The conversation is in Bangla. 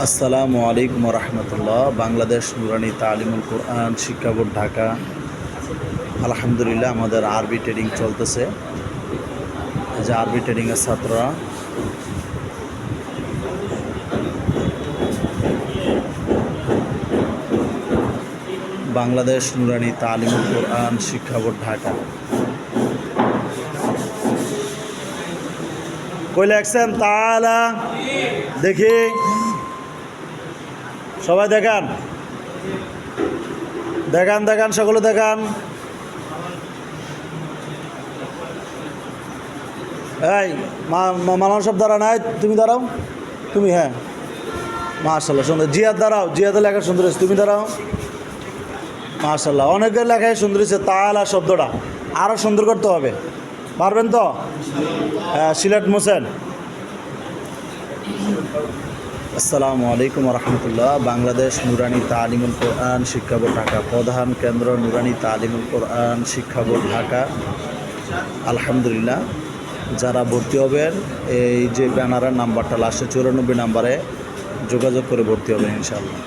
আসসালামু আলাইকুম রহমতুল্লাহ। বাংলাদেশ নুরানি তালিমুল কোরআন শিক্ষা বোর্ড ঢাকা। আলহামদুলিল্লাহ আমাদের আরবি ট্রেডিং চলতেছে। এই যে আরবি ট্রেডিংয়ের ছাত্ররা বাংলাদেশ নুরানি তালিমুল কোরআন শিক্ষা বোর্ড ঢাকা। কই লেখছেন তাআলা দেখি, সবাই দেখান দেখান দেখান সকলে দেখান। এই মালান সব দাঁড়া নাই, তুমি দাঁড়াও, তুমি হ্যাঁ মাশাল্লাহ সুন্দর। জিয়াদ দাঁড়াও, জিয়াদের লেখা সুন্দর হয়েছে, তুমি দাঁড়াও। মাশাল্লাহ অনেকের লেখায় সুন্দর হয়েছে। তাআলা শব্দটা আরও সুন্দর করতে হবে, পারবেন তো? হ্যাঁ সিলেট মোসেন। আসসালামু আলাইকুম রহমতুল্লাহ। বাংলাদেশ নুরানি তালিমুল কোরআন শিক্ষা বোর্ড ঢাকা, প্রধান কেন্দ্র নুরানি তালিমুল কোরআন শিক্ষা বোর্ড ঢাকা। আলহামদুলিল্লাহ যারা ভর্তি হবেন এই যে ব্যানারের নাম্বারটা লাস্টে 94 নাম্বারে যোগাযোগ করে ভর্তি হবেন ইনশাআল্লাহ।